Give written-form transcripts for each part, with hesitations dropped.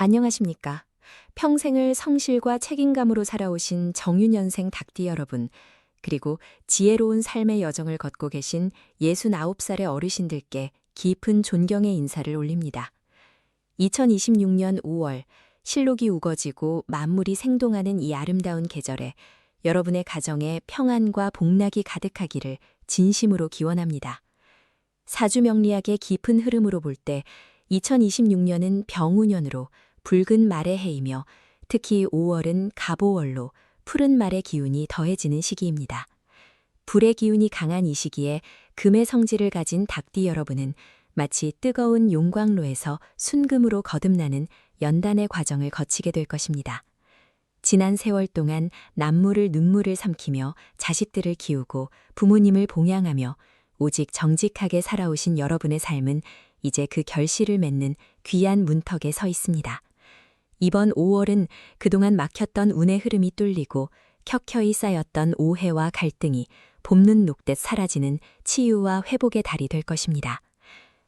안녕하십니까. 평생을 성실과 책임감으로 살아오신 정유년생 닭띠 여러분, 그리고 지혜로운 삶의 여정을 걷고 계신 69살의 어르신들께 깊은 존경의 인사를 올립니다. 2026년 5월, 실록이 우거지고 만물이 생동하는 이 아름다운 계절에 여러분의 가정에 평안과 복락이 가득하기를 진심으로 기원합니다. 사주명리학의 깊은 흐름으로 볼 때 2026년은 병우년으로 붉은 말의 해이며 특히 5월은 갑오월로 푸른 말의 기운이 더해지는 시기입니다. 불의 기운이 강한 이 시기에 금의 성질을 가진 닭띠 여러분은 마치 뜨거운 용광로에서 순금으로 거듭나는 연단의 과정을 거치게 될 것입니다. 지난 세월 동안 남물을 눈물을 삼키며 자식들을 키우고 부모님을 봉양하며 오직 정직하게 살아오신 여러분의 삶은 이제 그 결실을 맺는 귀한 문턱에 서 있습니다. 이번 5월은 그동안 막혔던 운의 흐름이 뚫리고 켜켜이 쌓였던 오해와 갈등이 봄눈 녹듯 사라지는 치유와 회복의 달이 될 것입니다.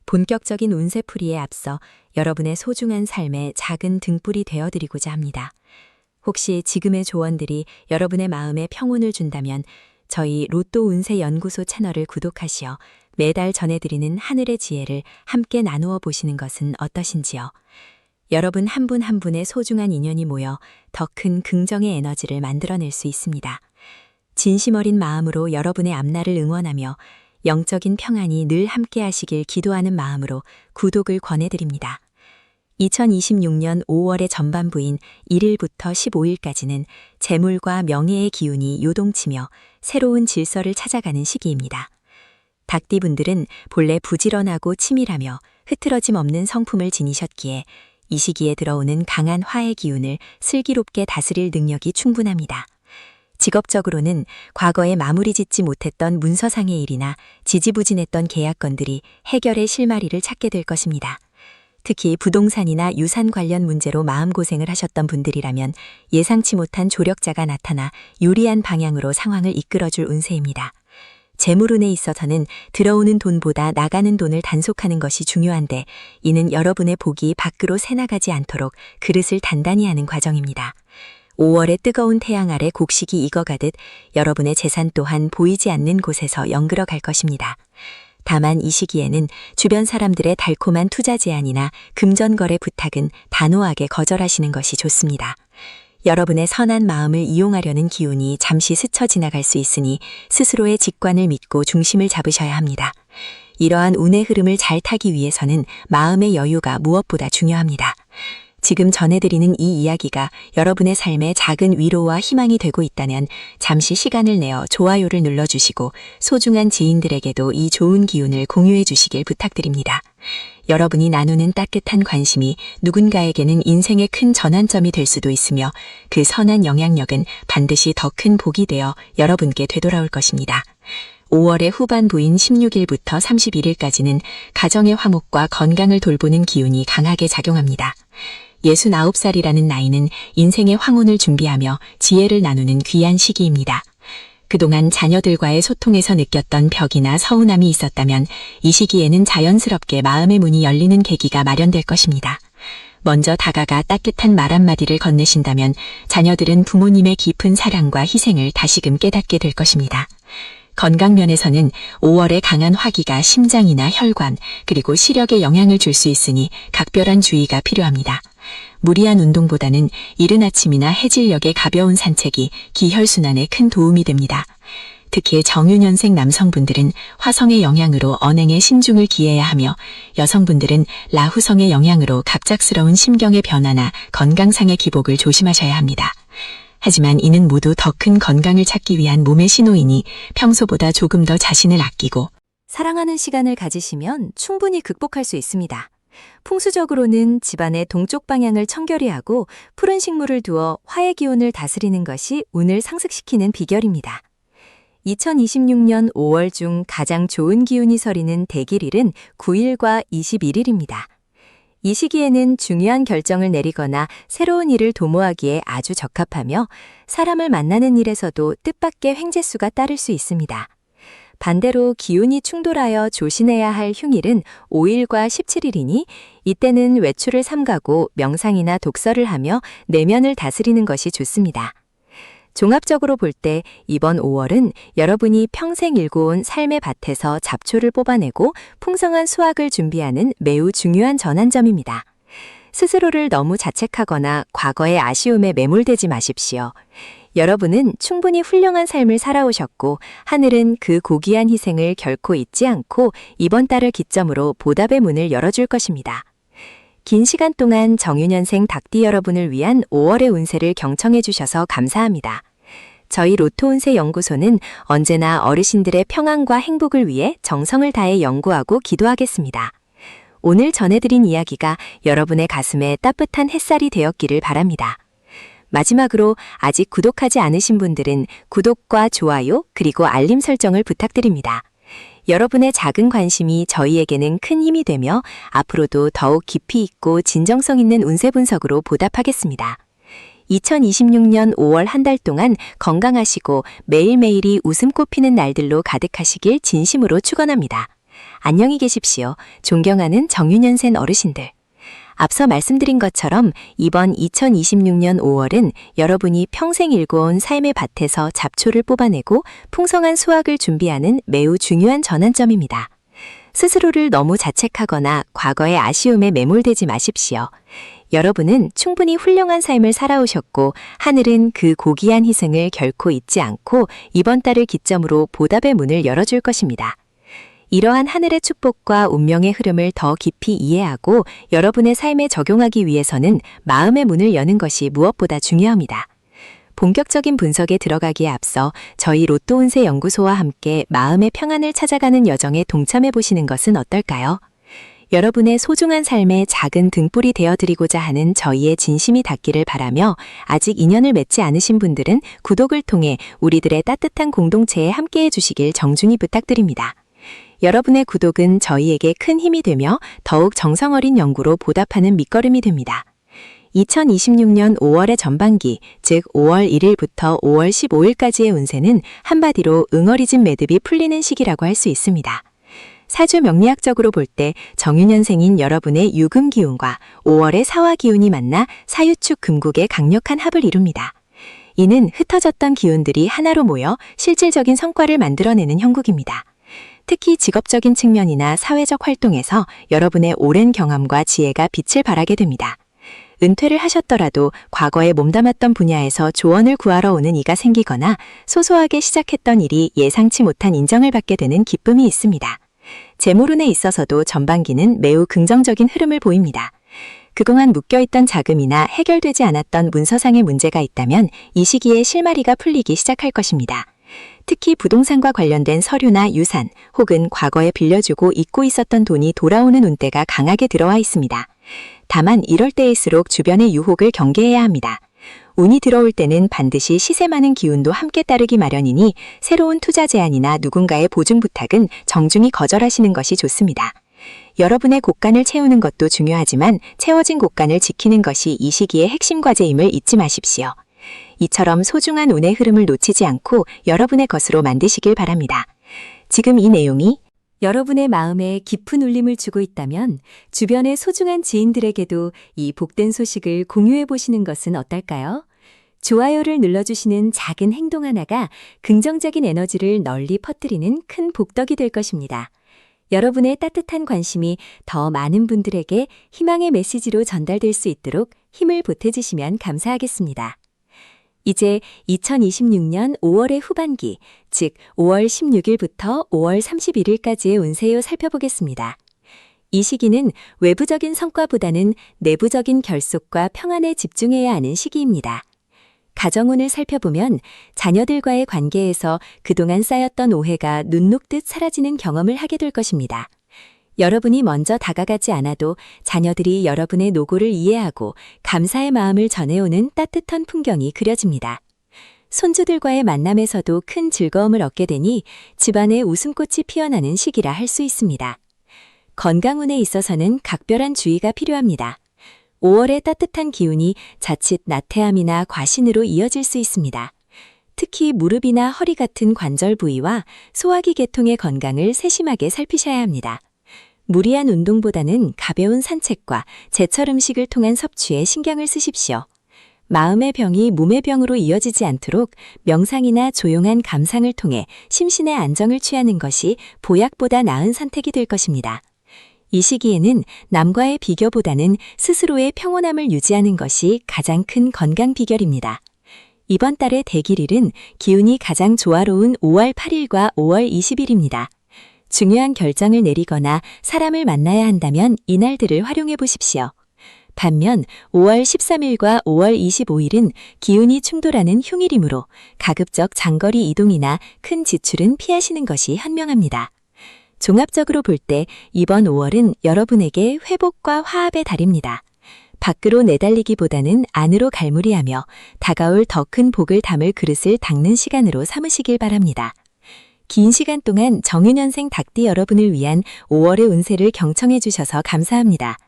본격적인 운세풀이에 앞서 여러분의 소중한 삶에 작은 등불이 되어드리고자 합니다. 혹시 지금의 조언들이 여러분의 마음에 평온을 준다면 저희 로또 운세 연구소 채널을 구독하시어 매달 전해드리는 하늘의 지혜를 함께 나누어 보시는 것은 어떠신지요? 여러분 한 분 한 분의 소중한 인연이 모여 더 큰 긍정의 에너지를 만들어낼 수 있습니다. 진심 어린 마음으로 여러분의 앞날을 응원하며 영적인 평안이 늘 함께 하시길 기도하는 마음으로 구독을 권해드립니다. 2026년 5월의 전반부인 1일부터 15일까지는 재물과 명예의 기운이 요동치며 새로운 질서를 찾아가는 시기입니다. 닭띠분들은 본래 부지런하고 치밀하며 흐트러짐 없는 성품을 지니셨기에 이 시기에 들어오는 강한 화의 기운을 슬기롭게 다스릴 능력이 충분합니다. 직업적으로는 과거에 마무리 짓지 못했던 문서상의 일이나 지지부진했던 계약건들이 해결의 실마리를 찾게 될 것입니다. 특히 부동산이나 유산 관련 문제로 마음고생을 하셨던 분들이라면 예상치 못한 조력자가 나타나 유리한 방향으로 상황을 이끌어줄 운세입니다. 재물운에 있어서는 들어오는 돈보다 나가는 돈을 단속하는 것이 중요한데 이는 여러분의 복이 밖으로 새나가지 않도록 그릇을 단단히 하는 과정입니다. 5월의 뜨거운 태양 아래 곡식이 익어가듯 여러분의 재산 또한 보이지 않는 곳에서 연그러 갈 것입니다. 다만 이 시기에는 주변 사람들의 달콤한 투자 제안이나 금전거래 부탁은 단호하게 거절하시는 것이 좋습니다. 여러분의 선한 마음을 이용하려는 기운이 잠시 스쳐 지나갈 수 있으니 스스로의 직관을 믿고 중심을 잡으셔야 합니다. 이러한 운의 흐름을 잘 타기 위해서는 마음의 여유가 무엇보다 중요합니다. 지금 전해드리는 이 이야기가 여러분의 삶에 작은 위로와 희망이 되고 있다면 잠시 시간을 내어 좋아요를 눌러주시고 소중한 지인들에게도 이 좋은 기운을 공유해 주시길 부탁드립니다. 여러분이 나누는 따뜻한 관심이 누군가에게는 인생의 큰 전환점이 될 수도 있으며 그 선한 영향력은 반드시 더 큰 복이 되어 여러분께 되돌아올 것입니다. 5월의 후반부인 16일부터 31일까지는 가정의 화목과 건강을 돌보는 기운이 강하게 작용합니다. 69살이라는 나이는 인생의 황혼을 준비하며 지혜를 나누는 귀한 시기입니다. 그동안 자녀들과의 소통에서 느꼈던 벽이나 서운함이 있었다면 이 시기에는 자연스럽게 마음의 문이 열리는 계기가 마련될 것입니다. 먼저 다가가 따뜻한 말 한마디를 건네신다면 자녀들은 부모님의 깊은 사랑과 희생을 다시금 깨닫게 될 것입니다. 건강 면에서는 5월의 강한 화기가 심장이나 혈관 그리고 시력에 영향을 줄 수 있으니 각별한 주의가 필요합니다. 무리한 운동보다는 이른 아침이나 해질녘의 가벼운 산책이 기혈순환에 큰 도움이 됩니다. 특히 정유년생 남성분들은 화성의 영향으로 언행에 신중을 기해야 하며 여성분들은 라후성의 영향으로 갑작스러운 심경의 변화나 건강상의 기복을 조심하셔야 합니다. 하지만 이는 모두 더 큰 건강을 찾기 위한 몸의 신호이니 평소보다 조금 더 자신을 아끼고 사랑하는 시간을 가지시면 충분히 극복할 수 있습니다. 풍수적으로는 집안의 동쪽 방향을 청결히 하고 푸른 식물을 두어 화의 기운을 다스리는 것이 운을 상승시키는 비결입니다. 2026년 5월 중 가장 좋은 기운이 서리는 대길일은 9일과 21일입니다. 이 시기에는 중요한 결정을 내리거나 새로운 일을 도모하기에 아주 적합하며 사람을 만나는 일에서도 뜻밖의 횡재수가 따를 수 있습니다. 반대로 기운이 충돌하여 조심해야 할 흉일은 5일과 17일이니 이때는 외출을 삼가고 명상이나 독서를 하며 내면을 다스리는 것이 좋습니다. 종합적으로 볼 때 이번 5월은 여러분이 평생 일궈온 삶의 밭에서 잡초를 뽑아내고 풍성한 수확을 준비하는 매우 중요한 전환점입니다. 스스로를 너무 자책하거나 과거의 아쉬움에 매몰되지 마십시오. 여러분은 충분히 훌륭한 삶을 살아오셨고 하늘은 그 고귀한 희생을 결코 잊지 않고 이번 달을 기점으로 보답의 문을 열어줄 것입니다. 긴 시간 동안 정유년생 닭띠 여러분을 위한 5월의 운세를 경청해 주셔서 감사합니다. 저희 로또 운세 연구소는 언제나 어르신들의 평안과 행복을 위해 정성을 다해 연구하고 기도하겠습니다. 오늘 전해드린 이야기가 여러분의 가슴에 따뜻한 햇살이 되었기를 바랍니다. 마지막으로 아직 구독하지 않으신 분들은 구독과 좋아요 그리고 알림 설정을 부탁드립니다. 여러분의 작은 관심이 저희에게는 큰 힘이 되며 앞으로도 더욱 깊이 있고 진정성 있는 운세 분석으로 보답하겠습니다. 2026년 5월 한 달 동안 건강하시고 매일매일이 웃음꽃 피는 날들로 가득하시길 진심으로 축원합니다. 안녕히 계십시오. 존경하는 정유년생 어르신들. 앞서 말씀드린 것처럼 이번 2026년 5월은 여러분이 평생 일궈온 삶의 밭에서 잡초를 뽑아내고 풍성한 수확을 준비하는 매우 중요한 전환점입니다. 스스로를 너무 자책하거나 과거의 아쉬움에 매몰되지 마십시오. 여러분은 충분히 훌륭한 삶을 살아오셨고 하늘은 그 고귀한 희생을 결코 잊지 않고 이번 달을 기점으로 보답의 문을 열어줄 것입니다. 이러한 하늘의 축복과 운명의 흐름을 더 깊이 이해하고 여러분의 삶에 적용하기 위해서는 마음의 문을 여는 것이 무엇보다 중요합니다. 본격적인 분석에 들어가기에 앞서 저희 로또 운세 연구소와 함께 마음의 평안을 찾아가는 여정에 동참해 보시는 것은 어떨까요? 여러분의 소중한 삶에 작은 등불이 되어드리고자 하는 저희의 진심이 닿기를 바라며 아직 인연을 맺지 않으신 분들은 구독을 통해 우리들의 따뜻한 공동체에 함께해 주시길 정중히 부탁드립니다. 여러분의 구독은 저희에게 큰 힘이 되며 더욱 정성 어린 연구로 보답하는 밑거름이 됩니다. 2026년 5월의 전반기, 즉 5월 1일부터 5월 15일까지의 운세는 한마디로 응어리진 매듭이 풀리는 시기라고 할 수 있습니다. 사주 명리학적으로 볼 때 정유년생인 여러분의 유금 기운과 5월의 사화 기운이 만나 사유축 금국의 강력한 합을 이룹니다. 이는 흩어졌던 기운들이 하나로 모여 실질적인 성과를 만들어내는 형국입니다. 특히 직업적인 측면이나 사회적 활동에서 여러분의 오랜 경험과 지혜가 빛을 발하게 됩니다. 은퇴를 하셨더라도 과거에 몸담았던 분야에서 조언을 구하러 오는 이가 생기거나 소소하게 시작했던 일이 예상치 못한 인정을 받게 되는 기쁨이 있습니다. 재물운에 있어서도 전반기는 매우 긍정적인 흐름을 보입니다. 그동안 묶여있던 자금이나 해결되지 않았던 문서상의 문제가 있다면 이 시기에 실마리가 풀리기 시작할 것입니다. 특히 부동산과 관련된 서류나 유산 혹은 과거에 빌려주고 잊고 있었던 돈이 돌아오는 운대가 강하게 들어와 있습니다. 다만 이럴 때일수록 주변의 유혹을 경계해야 합니다. 운이 들어올 때는 반드시 시세 많은 기운도 함께 따르기 마련이니 새로운 투자 제안이나 누군가의 보증 부탁은 정중히 거절하시는 것이 좋습니다. 여러분의 곳간을 채우는 것도 중요하지만 채워진 곳간을 지키는 것이 이 시기의 핵심 과제임을 잊지 마십시오. 이처럼 소중한 운의 흐름을 놓치지 않고 여러분의 것으로 만드시길 바랍니다. 지금 이 내용이 여러분의 마음에 깊은 울림을 주고 있다면 주변의 소중한 지인들에게도 이 복된 소식을 공유해 보시는 것은 어떨까요? 좋아요를 눌러주시는 작은 행동 하나가 긍정적인 에너지를 널리 퍼뜨리는 큰 복덕이 될 것입니다. 여러분의 따뜻한 관심이 더 많은 분들에게 희망의 메시지로 전달될 수 있도록 힘을 보태주시면 감사하겠습니다. 이제 2026년 5월의 후반기, 즉 5월 16일부터 5월 31일까지의 운세요 살펴보겠습니다. 이 시기는 외부적인 성과보다는 내부적인 결속과 평안에 집중해야 하는 시기입니다. 가정운을 살펴보면 자녀들과의 관계에서 그동안 쌓였던 오해가 눈 녹듯 사라지는 경험을 하게 될 것입니다. 여러분이 먼저 다가가지 않아도 자녀들이 여러분의 노고를 이해하고 감사의 마음을 전해오는 따뜻한 풍경이 그려집니다. 손주들과의 만남에서도 큰 즐거움을 얻게 되니 집안에 웃음꽃이 피어나는 시기라 할 수 있습니다. 건강운에 있어서는 각별한 주의가 필요합니다. 5월의 따뜻한 기운이 자칫 나태함이나 과신으로 이어질 수 있습니다. 특히 무릎이나 허리 같은 관절 부위와 소화기 계통의 건강을 세심하게 살피셔야 합니다. 무리한 운동보다는 가벼운 산책과 제철 음식을 통한 섭취에 신경을 쓰십시오. 마음의 병이 몸의 병으로 이어지지 않도록 명상이나 조용한 감상을 통해 심신의 안정을 취하는 것이 보약보다 나은 선택이 될 것입니다. 이 시기에는 남과의 비교보다는 스스로의 평온함을 유지하는 것이 가장 큰 건강 비결입니다. 이번 달의 대길일은 기운이 가장 조화로운 5월 8일과 5월 20일입니다. 중요한 결정을 내리거나 사람을 만나야 한다면 이날들을 활용해 보십시오. 반면 5월 13일과 5월 25일은 기운이 충돌하는 흉일이므로 가급적 장거리 이동이나 큰 지출은 피하시는 것이 현명합니다. 종합적으로 볼 때 이번 5월은 여러분에게 회복과 화합의 달입니다. 밖으로 내달리기보다는 안으로 갈무리하며 다가올 더 큰 복을 담을 그릇을 닦는 시간으로 삼으시길 바랍니다. 긴 시간 동안 정유년생 닭띠 여러분을 위한 5월의 운세를 경청해 주셔서 감사합니다.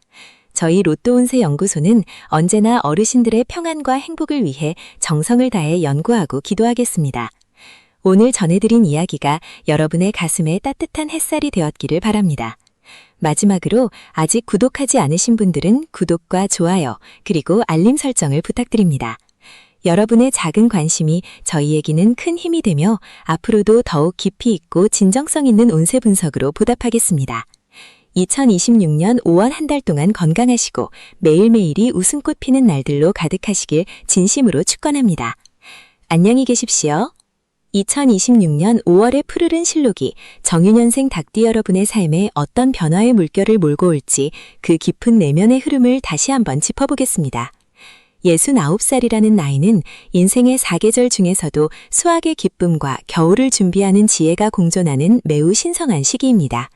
저희 로또 운세 연구소는 언제나 어르신들의 평안과 행복을 위해 정성을 다해 연구하고 기도하겠습니다. 오늘 전해드린 이야기가 여러분의 가슴에 따뜻한 햇살이 되었기를 바랍니다. 마지막으로 아직 구독하지 않으신 분들은 구독과 좋아요 그리고 알림 설정을 부탁드립니다. 여러분의 작은 관심이 저희에게는 큰 힘이 되며 앞으로도 더욱 깊이 있고 진정성 있는 운세 분석으로 보답하겠습니다. 2026년 5월 한 달 동안 건강하시고 매일매일이 웃음꽃 피는 날들로 가득하시길 진심으로 축원합니다. 안녕히 계십시오. 2026년 5월의 푸르른 실록이 정유년생 닭띠 여러분의 삶에 어떤 변화의 물결을 몰고 올지 그 깊은 내면의 흐름을 다시 한번 짚어보겠습니다. 69살이라는 나이는 인생의 4계절 중에서도 수학의 기쁨과 겨울을 준비하는 지혜가 공존하는 매우 신성한 시기입니다.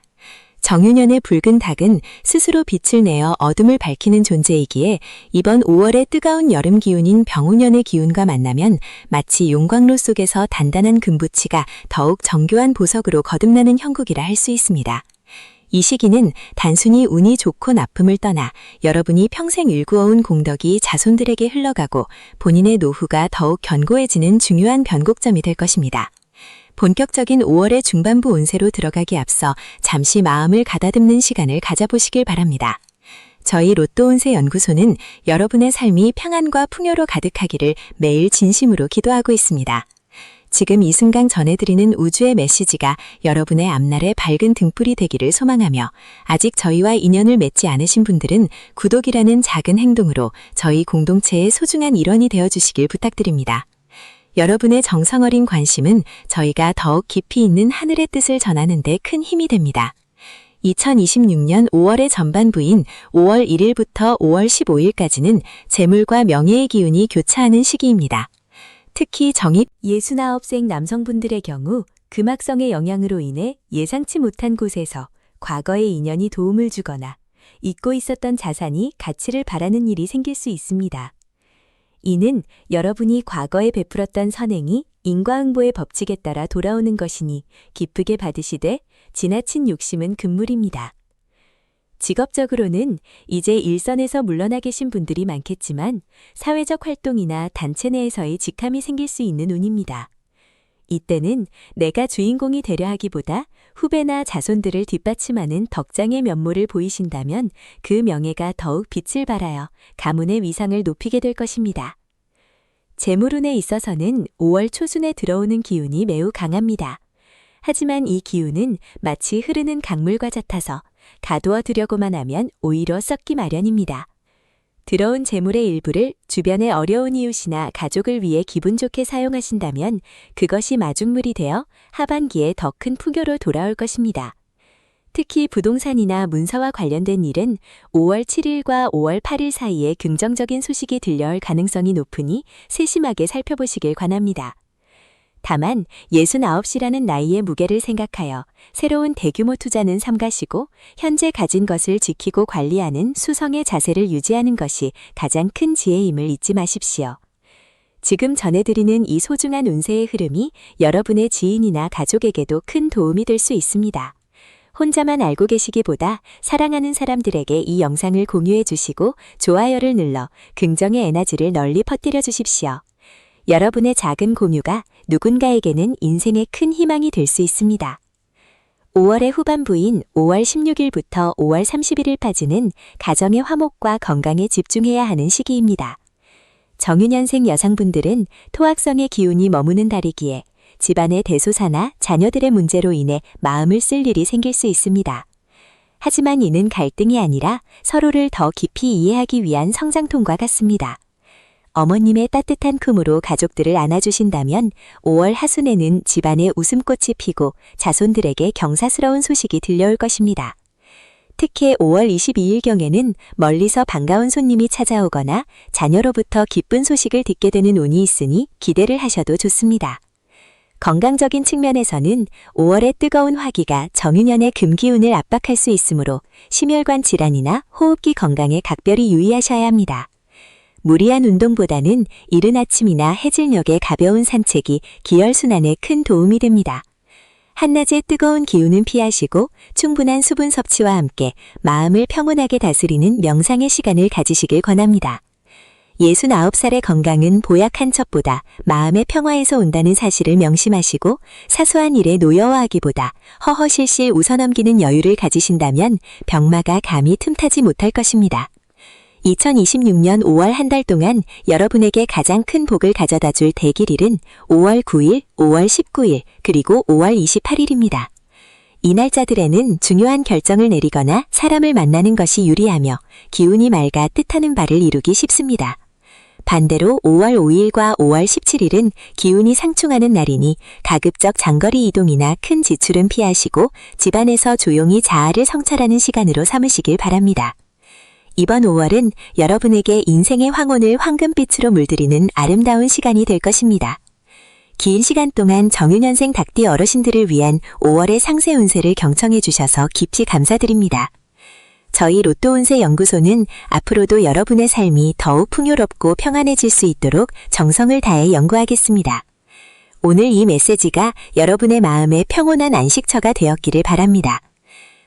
정유년의 붉은 닭은 스스로 빛을 내어 어둠을 밝히는 존재이기에 이번 5월의 뜨거운 여름 기운인 병우년의 기운과 만나면 마치 용광로 속에서 단단한 금붙이가 더욱 정교한 보석으로 거듭나는 형국이라 할 수 있습니다. 이 시기는 단순히 운이 좋고 나쁨을 떠나 여러분이 평생 일구어온 공덕이 자손들에게 흘러가고 본인의 노후가 더욱 견고해지는 중요한 변곡점이 될 것입니다. 본격적인 5월의 중반부 운세로 들어가기 앞서 잠시 마음을 가다듬는 시간을 가져보시길 바랍니다. 저희 로또 운세 연구소는 여러분의 삶이 평안과 풍요로 가득하기를 매일 진심으로 기도하고 있습니다. 지금 이 순간 전해드리는 우주의 메시지가 여러분의 앞날에 밝은 등불이 되기를 소망하며 아직 저희와 인연을 맺지 않으신 분들은 구독이라는 작은 행동으로 저희 공동체의 소중한 일원이 되어주시길 부탁드립니다. 여러분의 정성 어린 관심은 저희가 더욱 깊이 있는 하늘의 뜻을 전하는 데 큰 힘이 됩니다. 2026년 5월의 전반부인 5월 1일부터 5월 15일까지는 재물과 명예의 기운이 교차하는 시기입니다. 특히 정입 69세 남성분들의 경우 금악성의 영향으로 인해 예상치 못한 곳에서 과거의 인연이 도움을 주거나 잊고 있었던 자산이 가치를 바라는 일이 생길 수 있습니다. 이는 여러분이 과거에 베풀었던 선행이 인과응보의 법칙에 따라 돌아오는 것이니 기쁘게 받으시되 지나친 욕심은 금물입니다. 직업적으로는 이제 일선에서 물러나 계신 분들이 많겠지만 사회적 활동이나 단체 내에서의 직함이 생길 수 있는 운입니다. 이때는 내가 주인공이 되려 하기보다 후배나 자손들을 뒷받침하는 덕장의 면모를 보이신다면 그 명예가 더욱 빛을 발하여 가문의 위상을 높이게 될 것입니다. 재물운에 있어서는 5월 초순에 들어오는 기운이 매우 강합니다. 하지만 이 기운은 마치 흐르는 강물과 같아서 가두어 두려고만 하면 오히려 썩기 마련입니다. 들어온 재물의 일부를 주변의 어려운 이웃이나 가족을 위해 기분 좋게 사용하신다면 그것이 마중물이 되어 하반기에 더 큰 풍요로 돌아올 것입니다. 특히 부동산이나 문서와 관련된 일은 5월 7일과 5월 8일 사이에 긍정적인 소식이 들려올 가능성이 높으니 세심하게 살펴보시길 권합니다. 다만 69이라는 나이의 무게를 생각하여 새로운 대규모 투자는 삼가시고 현재 가진 것을 지키고 관리하는 수성의 자세를 유지하는 것이 가장 큰 지혜임을 잊지 마십시오. 지금 전해드리는 이 소중한 운세의 흐름이 여러분의 지인이나 가족에게도 큰 도움이 될 수 있습니다. 혼자만 알고 계시기보다 사랑하는 사람들에게 이 영상을 공유해 주시고 좋아요를 눌러 긍정의 에너지를 널리 퍼뜨려 주십시오. 여러분의 작은 공유가 누군가에게는 인생의 큰 희망이 될 수 있습니다. 5월의 후반부인 5월 16일부터 5월 31일까지는 가정의 화목과 건강에 집중해야 하는 시기입니다. 정유년생 여성분들은 토악성의 기운이 머무는 달이기에 집안의 대소사나 자녀들의 문제로 인해 마음을 쓸 일이 생길 수 있습니다. 하지만 이는 갈등이 아니라 서로를 더 깊이 이해하기 위한 성장통과 같습니다. 어머님의 따뜻한 품으로 가족들을 안아주신다면 5월 하순에는 집안에 웃음꽃이 피고 자손들에게 경사스러운 소식이 들려올 것입니다. 특히 5월 22일경에는 멀리서 반가운 손님이 찾아오거나 자녀로부터 기쁜 소식을 듣게 되는 운이 있으니 기대를 하셔도 좋습니다. 건강적인 측면에서는 5월의 뜨거운 화기가 정유년의 금기운을 압박할 수 있으므로 심혈관 질환이나 호흡기 건강에 각별히 유의하셔야 합니다. 무리한 운동보다는 이른 아침이나 해질녘의 가벼운 산책이 기혈순환에 큰 도움이 됩니다. 한낮의 뜨거운 기운은 피하시고 충분한 수분 섭취와 함께 마음을 평온하게 다스리는 명상의 시간을 가지시길 권합니다. 69살의 건강은 보약 한 첩보다 마음의 평화에서 온다는 사실을 명심하시고 사소한 일에 노여워하기보다 허허실실 웃어넘기는 여유를 가지신다면 병마가 감히 틈타지 못할 것입니다. 2026년 5월 한 달 동안 여러분에게 가장 큰 복을 가져다 줄 대길일은 5월 9일, 5월 19일, 그리고 5월 28일입니다. 이 날짜들에는 중요한 결정을 내리거나 사람을 만나는 것이 유리하며 기운이 맑아 뜻하는 바를 이루기 쉽습니다. 반대로 5월 5일과 5월 17일은 기운이 상충하는 날이니 가급적 장거리 이동이나 큰 지출은 피하시고 집안에서 조용히 자아를 성찰하는 시간으로 삼으시길 바랍니다. 이번 5월은 여러분에게 인생의 황혼을 황금빛으로 물들이는 아름다운 시간이 될 것입니다. 긴 시간 동안 정유년생 닭띠 어르신들을 위한 5월의 상세 운세를 경청해 주셔서 깊이 감사드립니다. 저희 로또운세 연구소는 앞으로도 여러분의 삶이 더욱 풍요롭고 평안해질 수 있도록 정성을 다해 연구하겠습니다. 오늘 이 메시지가 여러분의 마음에 평온한 안식처가 되었기를 바랍니다.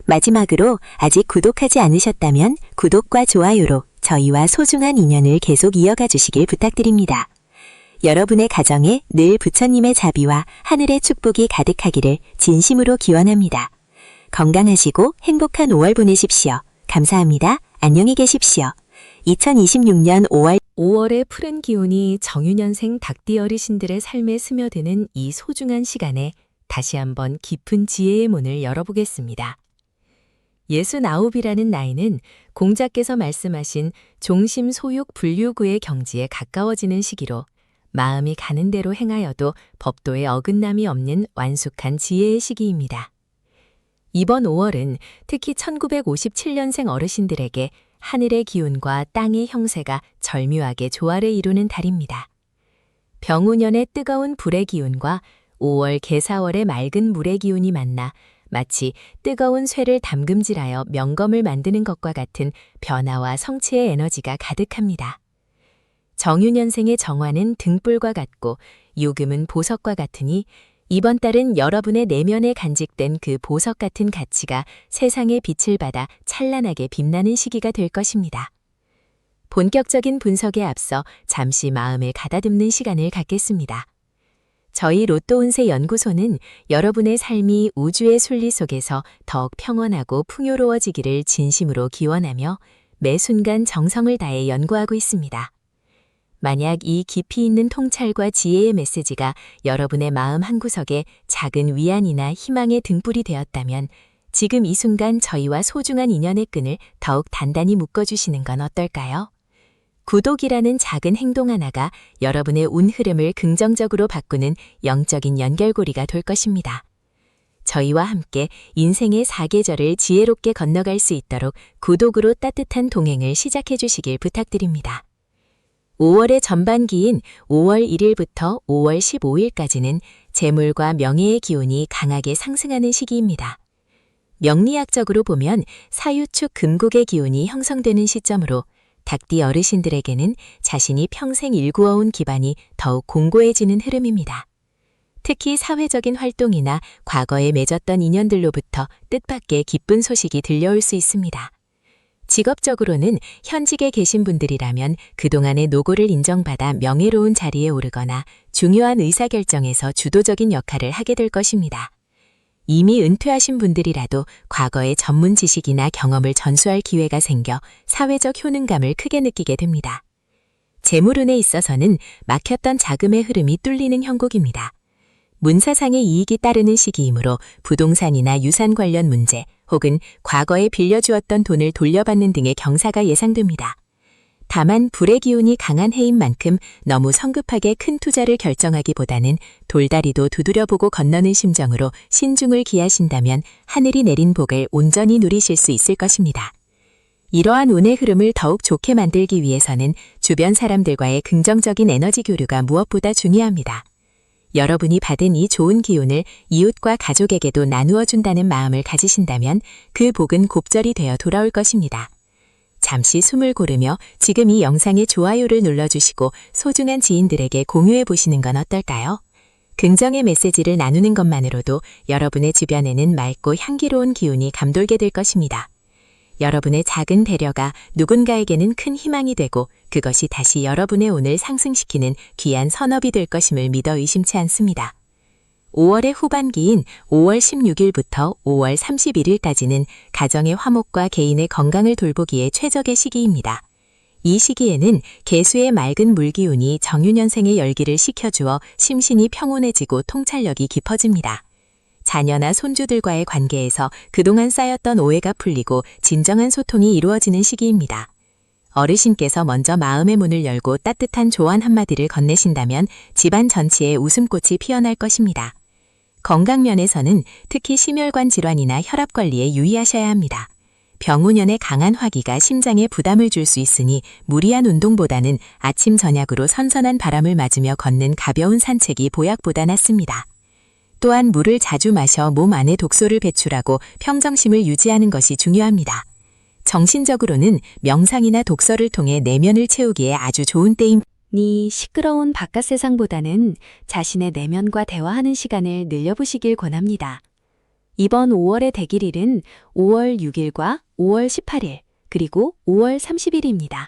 마지막으로 아직 구독하지 않으셨다면 구독과 좋아요로 저희와 소중한 인연을 계속 이어가 주시길 부탁드립니다. 여러분의 가정에 늘 부처님의 자비와 하늘의 축복이 가득하기를 진심으로 기원합니다. 건강하시고 행복한 5월 보내십시오. 감사합니다. 안녕히 계십시오. 2026년 5월의 푸른 기운이 정유년생 닭띠 어르신들의 삶에 스며드는 이 소중한 시간에 다시 한번 깊은 지혜의 문을 열어보겠습니다. 69이라는 나이는 공자께서 말씀하신 종심 소육 불유구의 경지에 가까워지는 시기로 마음이 가는 대로 행하여도 법도에 어긋남이 없는 완숙한 지혜의 시기입니다. 이번 5월은 특히 1957년생 어르신들에게 하늘의 기운과 땅의 형세가 절묘하게 조화를 이루는 달입니다. 병우년의 뜨거운 불의 기운과 5월 개사월의 맑은 물의 기운이 만나 마치 뜨거운 쇠를 담금질하여 명검을 만드는 것과 같은 변화와 성취의 에너지가 가득합니다. 정유년생의 정화는 등불과 같고 요금은 보석과 같으니 이번 달은 여러분의 내면에 간직된 그 보석 같은 가치가 세상의 빛을 받아 찬란하게 빛나는 시기가 될 것입니다. 본격적인 분석에 앞서 잠시 마음을 가다듬는 시간을 갖겠습니다. 저희 로또운세 연구소는 여러분의 삶이 우주의 순리 속에서 더욱 평온하고 풍요로워지기를 진심으로 기원하며 매 순간 정성을 다해 연구하고 있습니다. 만약 이 깊이 있는 통찰과 지혜의 메시지가 여러분의 마음 한구석에 작은 위안이나 희망의 등불이 되었다면 지금 이 순간 저희와 소중한 인연의 끈을 더욱 단단히 묶어주시는 건 어떨까요? 구독이라는 작은 행동 하나가 여러분의 운 흐름을 긍정적으로 바꾸는 영적인 연결고리가 될 것입니다. 저희와 함께 인생의 4계절을 지혜롭게 건너갈 수 있도록 구독으로 따뜻한 동행을 시작해 주시길 부탁드립니다. 5월의 전반기인 5월 1일부터 5월 15일까지는 재물과 명예의 기운이 강하게 상승하는 시기입니다. 명리학적으로 보면 사유축 금국의 기운이 형성되는 시점으로 닭띠 어르신들에게는 자신이 평생 일구어온 기반이 더욱 공고해지는 흐름입니다. 특히 사회적인 활동이나 과거에 맺었던 인연들로부터 뜻밖의 기쁜 소식이 들려올 수 있습니다. 직업적으로는 현직에 계신 분들이라면 그동안의 노고를 인정받아 명예로운 자리에 오르거나 중요한 의사결정에서 주도적인 역할을 하게 될 것입니다. 이미 은퇴하신 분들이라도 과거의 전문 지식이나 경험을 전수할 기회가 생겨 사회적 효능감을 크게 느끼게 됩니다. 재물운에 있어서는 막혔던 자금의 흐름이 뚫리는 형국입니다. 문사상의 이익이 따르는 시기이므로 부동산이나 유산 관련 문제 혹은 과거에 빌려주었던 돈을 돌려받는 등의 경사가 예상됩니다. 다만 불의 기운이 강한 해인 만큼 너무 성급하게 큰 투자를 결정하기보다는 돌다리도 두드려보고 건너는 심정으로 신중을 기하신다면 하늘이 내린 복을 온전히 누리실 수 있을 것입니다. 이러한 운의 흐름을 더욱 좋게 만들기 위해서는 주변 사람들과의 긍정적인 에너지 교류가 무엇보다 중요합니다. 여러분이 받은 이 좋은 기운을 이웃과 가족에게도 나누어 준다는 마음을 가지신다면 그 복은 곱절이 되어 돌아올 것입니다. 잠시 숨을 고르며 지금 이 영상의 좋아요를 눌러주시고 소중한 지인들에게 공유해 보시는 건 어떨까요? 긍정의 메시지를 나누는 것만으로도 여러분의 주변에는 맑고 향기로운 기운이 감돌게 될 것입니다. 여러분의 작은 배려가 누군가에게는 큰 희망이 되고 그것이 다시 여러분의 운을 상승시키는 귀한 선업이 될 것임을 믿어 의심치 않습니다. 5월의 후반기인 5월 16일부터 5월 31일까지는 가정의 화목과 개인의 건강을 돌보기에 최적의 시기입니다. 이 시기에는 개수의 맑은 물기운이 정유년생의 열기를 식혀주어 심신이 평온해지고 통찰력이 깊어집니다. 자녀나 손주들과의 관계에서 그동안 쌓였던 오해가 풀리고 진정한 소통이 이루어지는 시기입니다. 어르신께서 먼저 마음의 문을 열고 따뜻한 조언 한마디를 건네신다면 집안 전체에 웃음꽃이 피어날 것입니다. 건강면에서는 특히 심혈관 질환이나 혈압 관리에 유의하셔야 합니다. 병우년의 강한 화기가 심장에 부담을 줄 수 있으니 무리한 운동보다는 아침 저녁으로 선선한 바람을 맞으며 걷는 가벼운 산책이 보약보다 낫습니다. 또한 물을 자주 마셔 몸 안에 독소를 배출하고 평정심을 유지하는 것이 중요합니다. 정신적으로는 명상이나 독서를 통해 내면을 채우기에 아주 좋은 때입니다. 시끄러운 바깥 세상보다는 자신의 내면과 대화하는 시간을 늘려보시길 권합니다. 이번 5월의 대길일은 5월 6일과 5월 18일, 그리고 5월 30일입니다.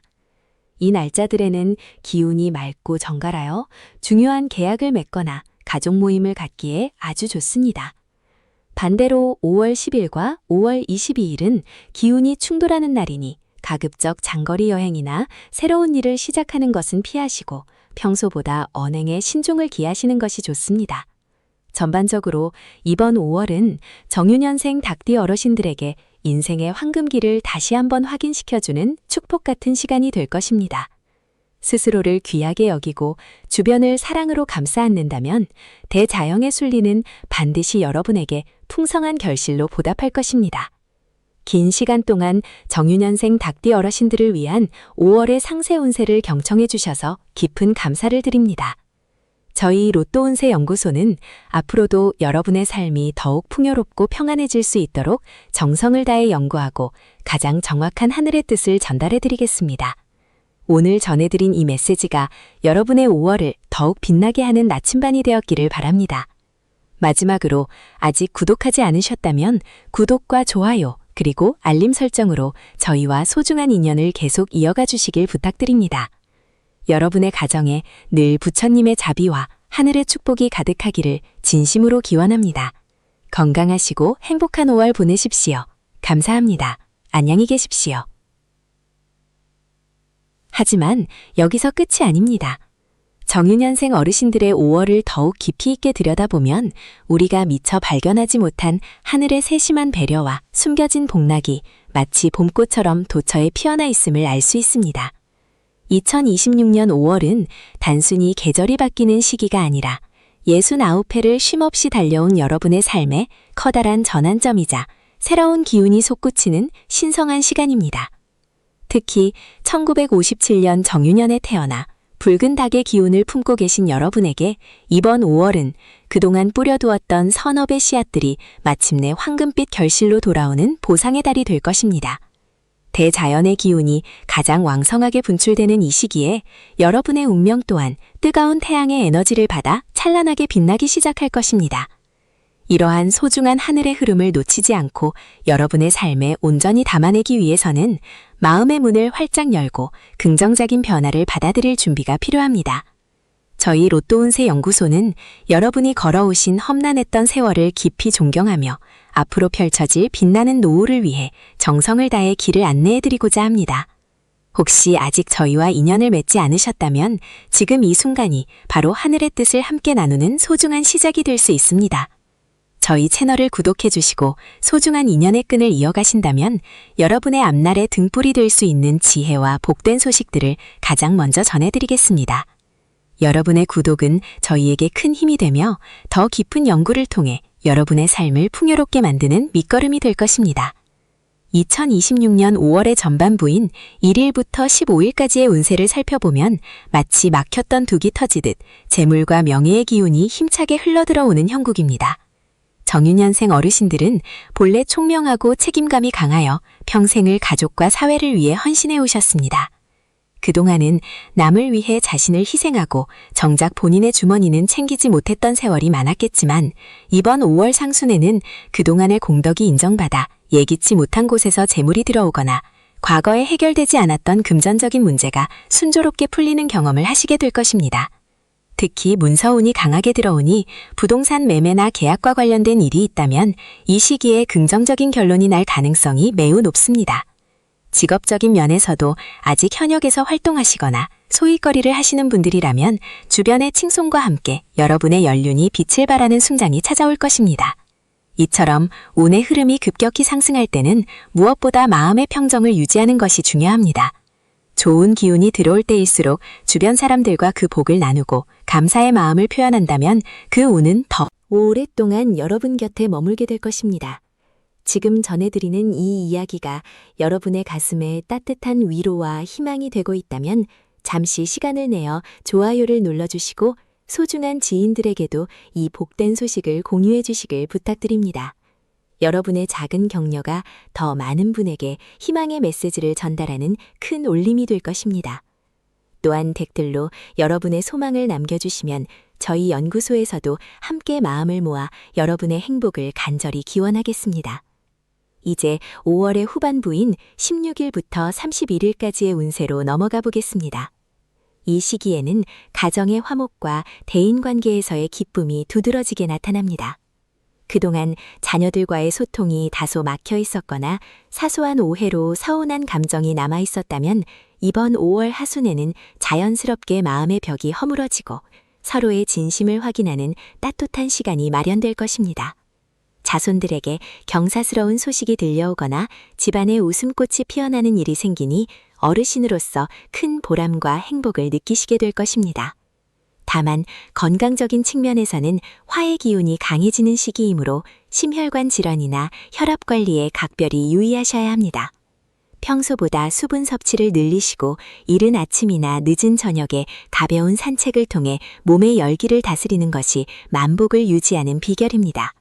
이 날짜들에는 기운이 맑고 정갈하여 중요한 계약을 맺거나 가족 모임을 갖기에 아주 좋습니다. 반대로 5월 10일과 5월 22일은 기운이 충돌하는 날이니 가급적 장거리 여행이나 새로운 일을 시작하는 것은 피하시고 평소보다 언행에 신중을 기하시는 것이 좋습니다. 전반적으로 이번 5월은 정유년생 닭띠 어르신들에게 인생의 황금기를 다시 한번 확인시켜주는 축복 같은 시간이 될 것입니다. 스스로를 귀하게 여기고 주변을 사랑으로 감싸 안는다면 대자연의 순리는 반드시 여러분에게 풍성한 결실로 보답할 것입니다. 긴 시간 동안 정유년생 닭띠 어르신들을 위한 5월의 상세 운세를 경청해 주셔서 깊은 감사를 드립니다. 저희 로또 운세 연구소는 앞으로도 여러분의 삶이 더욱 풍요롭고 평안해질 수 있도록 정성을 다해 연구하고 가장 정확한 하늘의 뜻을 전달해 드리겠습니다. 오늘 전해드린 이 메시지가 여러분의 5월을 더욱 빛나게 하는 나침반이 되었기를 바랍니다. 마지막으로 아직 구독하지 않으셨다면 구독과 좋아요 그리고 알림 설정으로 저희와 소중한 인연을 계속 이어가 주시길 부탁드립니다. 여러분의 가정에 늘 부처님의 자비와 하늘의 축복이 가득하기를 진심으로 기원합니다. 건강하시고 행복한 5월 보내십시오. 감사합니다. 안녕히 계십시오. 하지만 여기서 끝이 아닙니다. 정유년생 어르신들의 5월을 더욱 깊이 있게 들여다보면 우리가 미처 발견하지 못한 하늘의 세심한 배려와 숨겨진 복락이 마치 봄꽃처럼 도처에 피어나 있음을 알 수 있습니다. 2026년 5월은 단순히 계절이 바뀌는 시기가 아니라 69회를 쉼없이 달려온 여러분의 삶에 커다란 전환점이자 새로운 기운이 솟구치는 신성한 시간입니다. 특히 1957년 정유년에 태어나 붉은 닭의 기운을 품고 계신 여러분에게 이번 5월은 그동안 뿌려두었던 선업의 씨앗들이 마침내 황금빛 결실로 돌아오는 보상의 달이 될 것입니다. 대자연의 기운이 가장 왕성하게 분출되는 이 시기에 여러분의 운명 또한 뜨거운 태양의 에너지를 받아 찬란하게 빛나기 시작할 것입니다. 이러한 소중한 하늘의 흐름을 놓치지 않고 여러분의 삶에 온전히 담아내기 위해서는 마음의 문을 활짝 열고 긍정적인 변화를 받아들일 준비가 필요합니다. 저희 로또 운세 연구소는 여러분이 걸어오신 험난했던 세월을 깊이 존경하며 앞으로 펼쳐질 빛나는 노후를 위해 정성을 다해 길을 안내해드리고자 합니다. 혹시 아직 저희와 인연을 맺지 않으셨다면 지금 이 순간이 바로 하늘의 뜻을 함께 나누는 소중한 시작이 될 수 있습니다. 저희 채널을 구독해 주시고 소중한 인연의 끈을 이어가신다면 여러분의 앞날의 등불이 될 수 있는 지혜와 복된 소식들을 가장 먼저 전해드리겠습니다. 여러분의 구독은 저희에게 큰 힘이 되며 더 깊은 연구를 통해 여러분의 삶을 풍요롭게 만드는 밑거름이 될 것입니다. 2026년 5월의 전반부인 1일부터 15일까지의 운세를 살펴보면 마치 막혔던 둑이 터지듯 재물과 명예의 기운이 힘차게 흘러들어오는 형국입니다. 정유년생 어르신들은 본래 총명하고 책임감이 강하여 평생을 가족과 사회를 위해 헌신해 오셨습니다. 그동안은 남을 위해 자신을 희생하고 정작 본인의 주머니는 챙기지 못했던 세월이 많았겠지만 이번 5월 상순에는 그동안의 공덕이 인정받아 예기치 못한 곳에서 재물이 들어오거나 과거에 해결되지 않았던 금전적인 문제가 순조롭게 풀리는 경험을 하시게 될 것입니다. 특히 문서운이 강하게 들어오니 부동산 매매나 계약과 관련된 일이 있다면 이 시기에 긍정적인 결론이 날 가능성이 매우 높습니다. 직업적인 면에서도 아직 현역에서 활동하시거나 소일거리를 하시는 분들이라면 주변의 칭송과 함께 여러분의 연륜이 빛을 발하는 순간이 찾아올 것입니다. 이처럼 운의 흐름이 급격히 상승할 때는 무엇보다 마음의 평정을 유지하는 것이 중요합니다. 좋은 기운이 들어올 때일수록 주변 사람들과 그 복을 나누고 감사의 마음을 표현한다면 그 운은 더 오랫동안 여러분 곁에 머물게 될 것입니다. 지금 전해드리는 이 이야기가 여러분의 가슴에 따뜻한 위로와 희망이 되고 있다면 잠시 시간을 내어 좋아요를 눌러주시고 소중한 지인들에게도 이 복된 소식을 공유해 주시길 부탁드립니다. 여러분의 작은 격려가 더 많은 분에게 희망의 메시지를 전달하는 큰 울림이 될 것입니다. 또한 댓글로 여러분의 소망을 남겨주시면 저희 연구소에서도 함께 마음을 모아 여러분의 행복을 간절히 기원하겠습니다. 이제 5월의 후반부인 16일부터 31일까지의 운세로 넘어가 보겠습니다. 이 시기에는 가정의 화목과 대인관계에서의 기쁨이 두드러지게 나타납니다. 그동안 자녀들과의 소통이 다소 막혀 있었거나 사소한 오해로 서운한 감정이 남아 있었다면 이번 5월 하순에는 자연스럽게 마음의 벽이 허물어지고 서로의 진심을 확인하는 따뜻한 시간이 마련될 것입니다. 자손들에게 경사스러운 소식이 들려오거나 집안에 웃음꽃이 피어나는 일이 생기니 어르신으로서 큰 보람과 행복을 느끼시게 될 것입니다. 다만 건강적인 측면에서는 화의 기운이 강해지는 시기이므로 심혈관 질환이나 혈압 관리에 각별히 유의하셔야 합니다. 평소보다 수분 섭취를 늘리시고 이른 아침이나 늦은 저녁에 가벼운 산책을 통해 몸의 열기를 다스리는 것이 만복을 유지하는 비결입니다.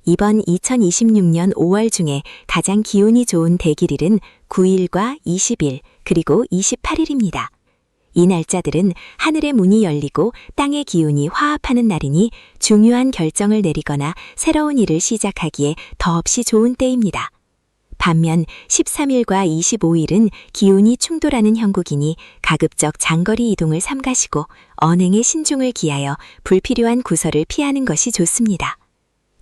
이번 2026년 5월 중에 가장 기운이 좋은 대길일은 9일과 20일 그리고 28일입니다. 이 날짜들은 하늘의 문이 열리고 땅의 기운이 화합하는 날이니 중요한 결정을 내리거나 새로운 일을 시작하기에 더없이 좋은 때입니다. 반면 13일과 25일은 기운이 충돌하는 형국이니 가급적 장거리 이동을 삼가시고 언행에 신중을 기하여 불필요한 구설을 피하는 것이 좋습니다.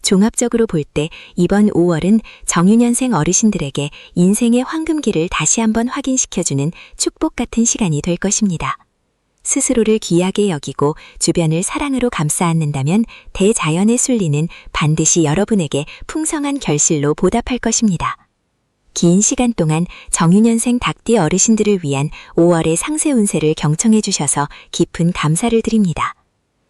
종합적으로 볼 때 이번 5월은 정유년생 어르신들에게 인생의 황금기를 다시 한번 확인시켜주는 축복 같은 시간이 될 것입니다. 스스로를 귀하게 여기고 주변을 사랑으로 감싸 안는다면 대자연의 순리는 반드시 여러분에게 풍성한 결실로 보답할 것입니다. 긴 시간 동안 정유년생 닭띠 어르신들을 위한 5월의 상세 운세를 경청해 주셔서 깊은 감사를 드립니다.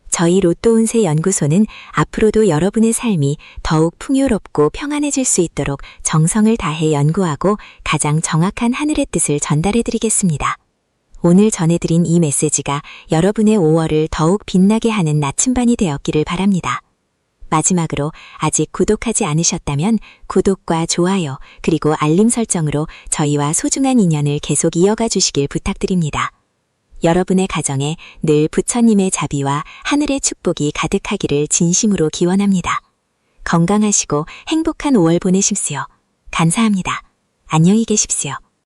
저희 로또 운세 연구소는 앞으로도 여러분의 삶이 더욱 풍요롭고 평안해질 수 있도록 정성을 다해 연구하고 가장 정확한 하늘의 뜻을 전달해 드리겠습니다. 오늘 전해드린 이 메시지가 여러분의 5월을 더욱 빛나게 하는 나침반이 되었기를 바랍니다. 마지막으로 아직 구독하지 않으셨다면 구독과 좋아요 그리고 알림 설정으로 저희와 소중한 인연을 계속 이어가 주시길 부탁드립니다. 여러분의 가정에 늘 부처님의 자비와 하늘의 축복이 가득하기를 진심으로 기원합니다. 건강하시고 행복한 5월 보내십시오. 감사합니다. 안녕히 계십시오.